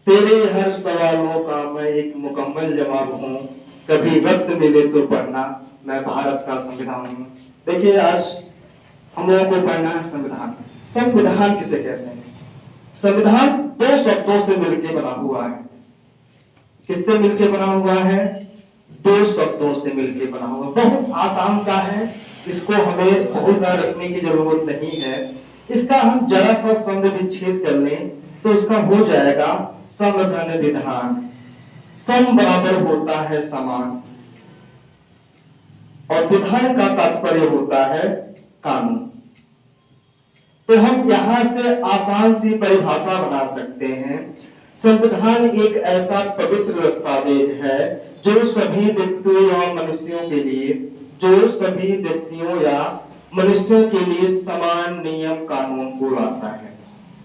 तेरे हर सवालों का मैं एक मुकम्मल जवाब हूँ, कभी वक्त मिले तो पढ़ना, मैं भारत का संविधान हूँ। देखिए, आज हम लोगों को पढ़ना है संविधान। संविधान किसे कहते हैं? संविधान दो शब्दों से मिलकर बना हुआ है। किससे मिलकर बना हुआ है? दो शब्दों से मिलकर बना हुआ। बहुत आसान सा है, इसको हमें बहुत रखने की जरूरत नहीं है। इसका हम जरा सा संध विच्छेद कर लें तो इसका हो जाएगा संविधान विधान। सम बराबर होता है समान, और विधान का तात्पर्य होता है कानून। तो हम यहां से आसान सी परिभाषा बना सकते हैं। संविधान एक ऐसा पवित्र दस्तावेज है जो सभी व्यक्तियों या मनुष्यों के लिए समान नियम कानून को लाता है।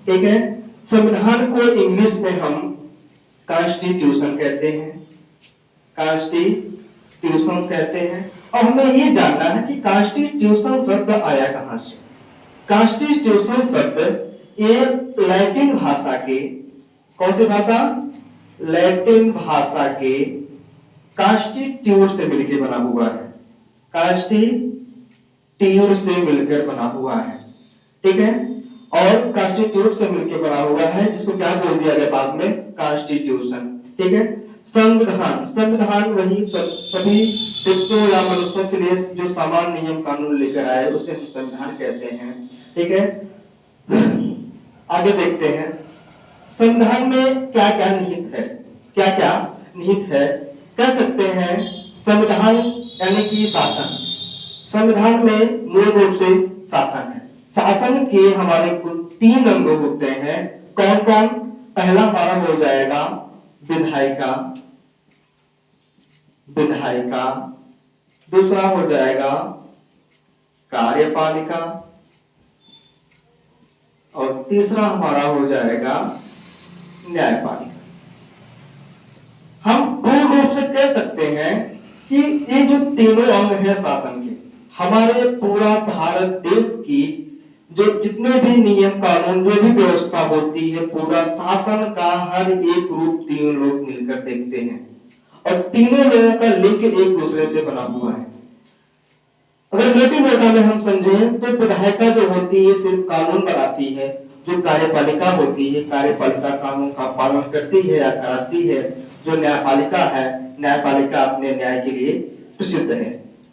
ठीक है। संविधान को इंग्लिश में हम कॉन्स्टिट्यूशन कहते हैं। कॉन्स्टिट्यूशन कहते हैं। और हमें ये जानना है कि कॉन्स्टिट्यूशन शब्द आया कहां से। कॉन्स्टिट्यूशन शब्द एक लैटिन भाषा के, कौन सी भाषा? लैटिन भाषा के कॉन्स्टिट्यूट से मिलकर बना हुआ है। कॉन्स्टिट्यूट से मिलकर बना हुआ है। ठीक है। और कॉन्स्टिट्यूट से मिलकर बना हुआ है, जिसको क्या बोल दिया गया बाद में? कॉन्स्टिट्यूशन। ठीक है। संविधान वही सभी व्यक्तियों या मनुष्यों के लिए जो समान नियम कानून लेकर आए, उसे हम संविधान कहते हैं। ठीक है। आगे देखते हैं संविधान में क्या क्या निहित है। कह सकते हैं संविधान यानी कि शासन। संविधान में मूल रूप से शासन है। शासन के हमारे कुल 3 अंग होते हैं। कौन कौन? पहला हमारा हो जाएगा विधायिका, दूसरा हो जाएगा कार्यपालिका, और तीसरा हमारा हो जाएगा न्यायपालिका। हम पूर्ण रूप से कह सकते हैं कि ये जो तीनों अंग हैं शासन के, हमारे पूरा भारत देश की जो जितने भी नियम कानून, जो भी व्यवस्था होती है, पूरा शासन का हर एक रूप 3 लोग मिलकर देखते हैं, और तीनों लोगों का लिंक एक दूसरे से बना हुआ है। अगर मोटी मोटा में हम समझें तो विधायिका जो होती है सिर्फ कानून बनाती है, जो कार्यपालिका होती है, कार्यपालिका कानून का पालन करती है या कराती है। जो न्यायपालिका है, न्यायपालिका अपने न्याय के लिए प्रसिद्ध है।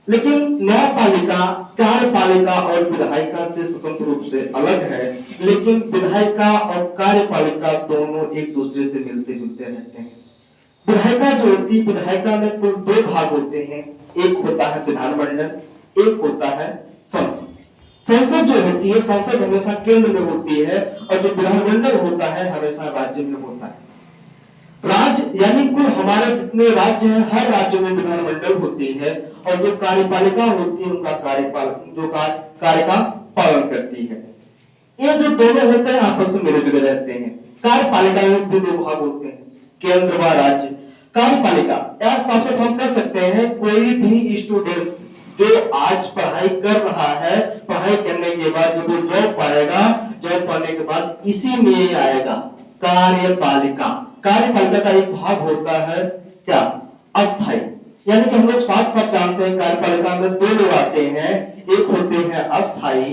लेकिन न्यायपालिका कार्यपालिका और विधायिका से स्वतंत्र रूप से अलग है। लेकिन विधायिका और कार्यपालिका दोनों एक दूसरे से मिलते जुलते रहते हैं। विधायिका जो होती है, विधायिका में कुल 2 भाग होते हैं। एक होता है विधानमंडल, एक होता है संसद। संसद जो होती है, संसद हमेशा केंद्र में होती है, और जो विधानमंडल होता है हमेशा राज्य में होता है। राज्य यानी कुल हमारे जितने राज्य हैं, हर राज्य में विधानमंडल होती है, और जो कार्यपालिका होती है उनका कार्य का पालन करती है। ये जो दोनों होते हैं आपस में मिले जुले रहते हैं। कार्यपालिका में भी 2 भाग होते हैं, केंद्र व राज्य। कार्यपालिका यार सबसे हम कह सकते हैं कोई भी स्टूडेंट जो आज पढ़ाई कर रहा है, पढ़ाई करने के बाद जब वो जॉब पाएगा, जॉब पाने के बाद इसी में आएगा कार्यपालिका। कार्यपालिका का एक भाग होता है क्या? अस्थाई। यानी कि हम लोग साथ साथ जानते हैं कार्यपालिका में 2 लोग आते हैं, एक होते हैं अस्थाई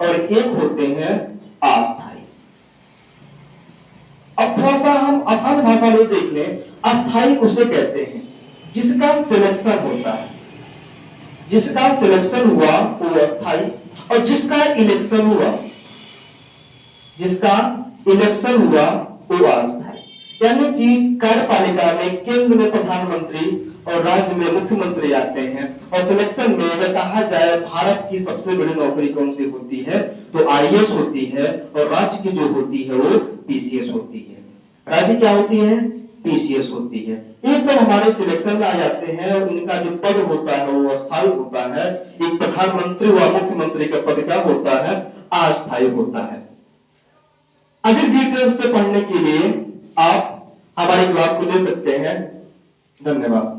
और एक होते हैं अस्थाई। अब थोड़ा सा हम आसान भाषा में देख लें। अस्थाई उसे कहते हैं जिसका सिलेक्शन होता है, जिसका सिलेक्शन हुआ वो अस्थाई, और जिसका इलेक्शन हुआ वो अस्थाई। यानी कि कार्यपालिका में केंद्र में प्रधानमंत्री और राज्य में मुख्यमंत्री आते हैं। और सिलेक्शन में अगर कहा जाए भारत की सबसे बड़ी नौकरी कौन सी होती है, तो आईएएस होती है, और राज्य की जो होती है वो पीसीएस होती है। राज्य क्या होती है? पीसीएस होती है। ये सब हमारे सिलेक्शन में आ जाते हैं, और इनका जो पद होता है वो अस्थायी होता है। एक प्रधानमंत्री व मुख्यमंत्री का पद क्या होता है? अस्थायी होता है। अधिक डिटेल से पढ़ने के लिए आप हमारी क्लास को ले सकते हैं। धन्यवाद।